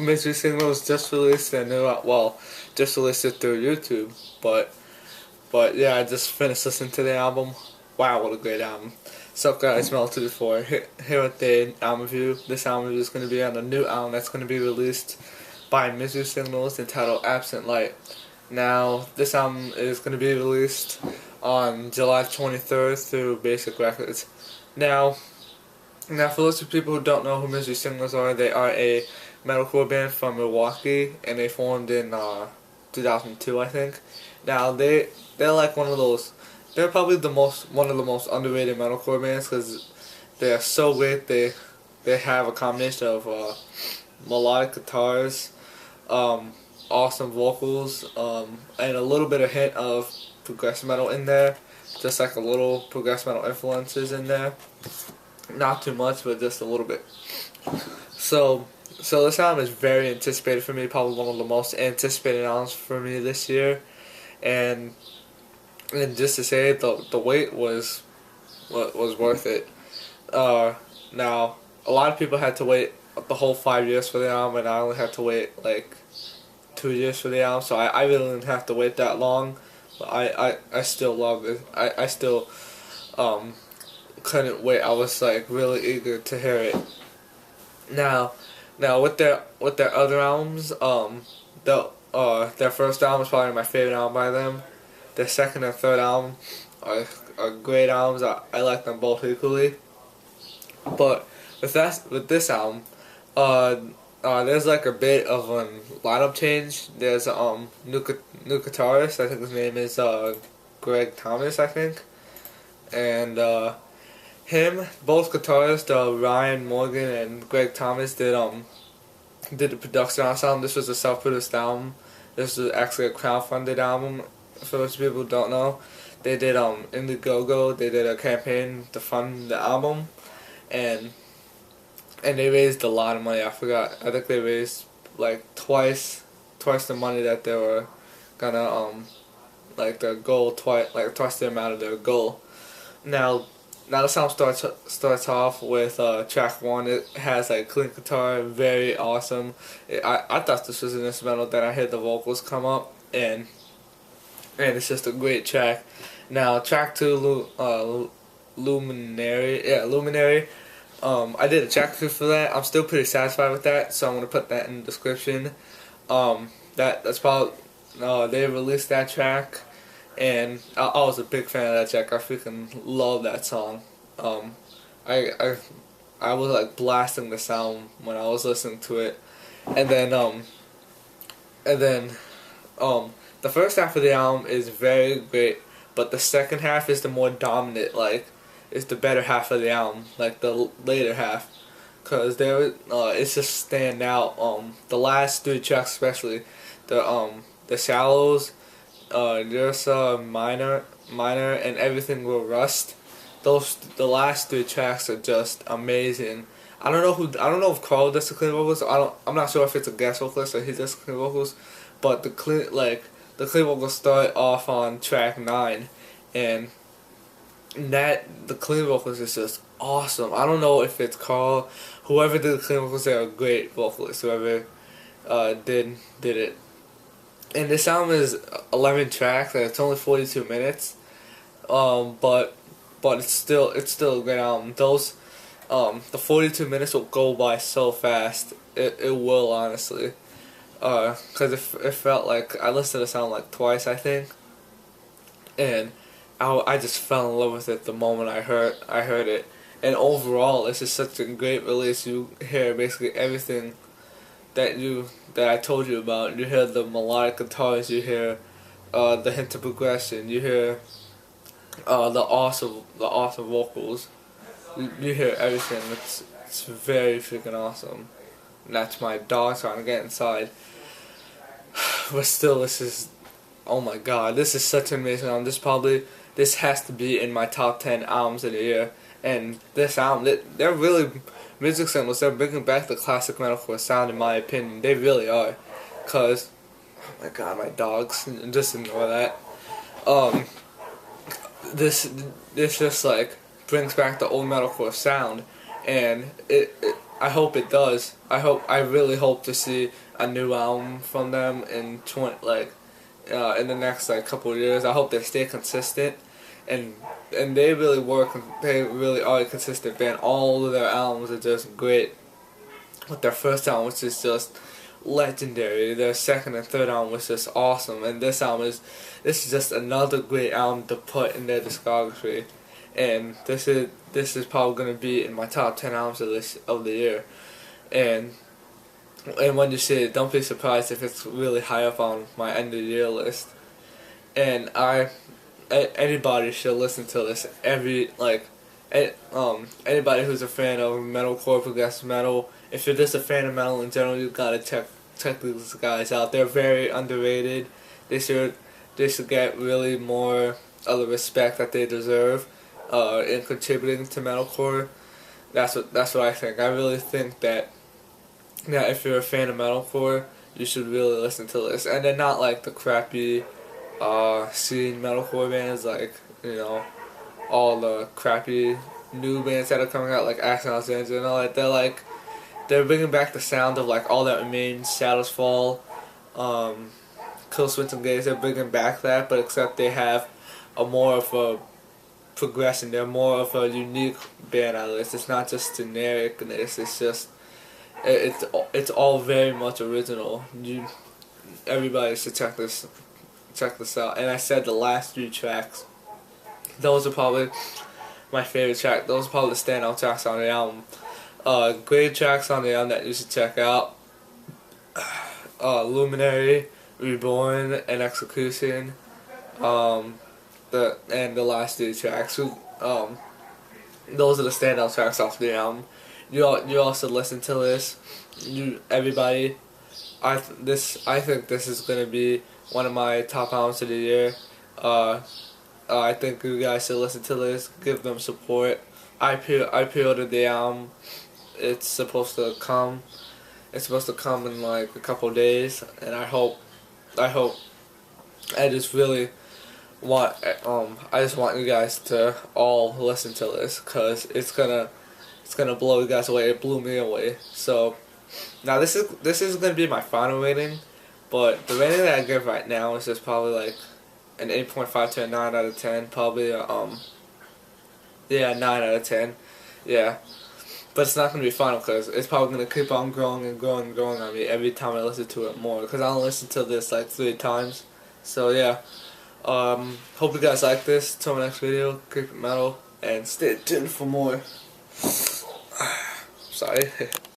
Misery Signals just released their new just released it through YouTube, but yeah, I just finished listening to the album. Wow, what a great album. So guys, Melted before here at the album review. This album review is going to be on a new album that's going to be released by Misery Signals entitled Absent Light. Now, this album is going to be released on July 23rd through Basic Records. Now for those people who don't know who Misery Signals are, they are a metalcore band from Milwaukee, and they formed in 2002, I think. Now they're like they're probably one of the most underrated metalcore bands because they are so great. They have a combination of melodic guitars, awesome vocals, and a little bit of hint of progressive metal in there, just like a little progressive metal influences in there. Not too much, but just a little bit. So this album is very anticipated for me, probably one of the most anticipated albums for me this year, and just to say the wait was worth it. Now a lot of people had to wait the whole 5 years for the album, and I only had to wait like 2 years for the album, so I really didn't have to wait that long. But I still love it. I still couldn't wait. I was like really eager to hear it. Now with their other albums, their first album is probably my favorite album by them. Their second and third album are great albums. I like them both equally. But with this album, there's like a bit of a lineup change. There's new guitarist. I think his name is Greg Thomas, I think, and both guitarists, Ryan Morgan and Greg Thomas, did the production on this album. This was a self-produced album. This was actually a crowdfunded album. For those people who don't know, they did Indiegogo. They did a campaign to fund the album, and they raised a lot of money. I think they raised like twice the money that they were gonna like their goal, twice the amount of their goal. Now the song starts off with track 1. It has like clean guitar, very awesome. I thought this was an instrumental. Then I heard the vocals come up, and it's just a great track. Now track 2, Luminary. I did a track 2 for that. I'm still pretty satisfied with that, so I'm gonna put that in the description. That's probably they released that track. And I was a big fan of that track. I freaking love that song. I was like blasting the sound when I was listening to it, and then the first half of the album is very great, but the second half is the more dominant. Like, it's the better half of the album, like the later half, cause it's just stand out. The last 3 tracks, especially the Shallows, Ursa Minor, and Everything Will Rust. The last 3 tracks are just amazing. I don't know if Carl does the clean vocals. I'm not sure if it's a guest vocalist or he does the clean vocals, but the clean vocals start off on track 9, and the clean vocals is just awesome. I don't know if it's Carl, whoever did the clean vocals. They're a great vocalist. Whoever did it. And this album is 11 tracks, and it's only 42 minutes. But it's still a great album. The 42 minutes will go by so fast. It will, honestly. Cause it felt like I listened to this album like twice, I think. And I just fell in love with it the moment I heard it. And overall, it's just such a great release. You hear basically everything that I told you about. You hear the melodic guitars, you hear the hint of progression, you hear the awesome vocals. You hear everything. It's very freaking awesome. And that's my dog trying to get inside. But still, oh my god, this is such an amazing album. This has to be in my top 10 albums of the year. And this album, they're really, Misery Signals, they're bringing back the classic metalcore sound, in my opinion. They really are. Cause, oh my god, my dogs, just ignore that. This just like brings back the old metalcore sound, and I hope it does. I really hope to see a new album from them in in the next like couple of years. I hope they stay consistent, and they really work. They really are a consistent band. All of their albums are just great. But their first album was just legendary. Their second and third album was just awesome, and this is just another great album to put in their discography. And this is probably gonna be in my top 10 albums of the year. And when you see it, don't be surprised if it's really high up on my end of the year list. And anybody should listen to this. Anybody who's a fan of metalcore, progressive metal, if you're just a fan of metal in general, you gotta check these guys out. They're very underrated. They should get really more of the respect that they deserve in contributing to metalcore. That's what I think. I really think that if you're a fan of metalcore, you should really listen to this. And they're not like the crappy scene metalcore bands, like, you know, all the crappy new bands that are coming out, like Axl Alexander and all that. They're bringing back the sound of like All That Remains, Shadows Fall, Killswitch Engage. They're bringing back that, but except they have a more of a progression. They're more of a unique band out of this. It's not just generic, and it's just it's all very much original. Everybody should check this out. And I said the last 3 tracks, those are probably my favorite track. Those are probably the standout tracks on the album. Great tracks on the album that you should check out. Luminary, Reborn, and Execution. The last 3 tracks. Those are the standout tracks off the album. You also listen to this. Everybody. I think this is gonna be one of my top albums of the year. I think you guys should listen to this. Give them support. I pre-ordered the album. It's supposed to come in like a couple days, and I just want you guys to all listen to this, cause it's gonna blow you guys away. It blew me away. So now this is gonna be my final rating, but the rating that I give right now is just probably like an 8.5 to a 9 out of 10. Probably 9 out of 10. Yeah. But it's not going to be final, because it's probably going to keep on growing and growing and growing on me every time I listen to it more, because I don't listen to this like 3 times. So yeah, hope you guys like this. Till my next video, keep it metal, and stay tuned for more. Sorry.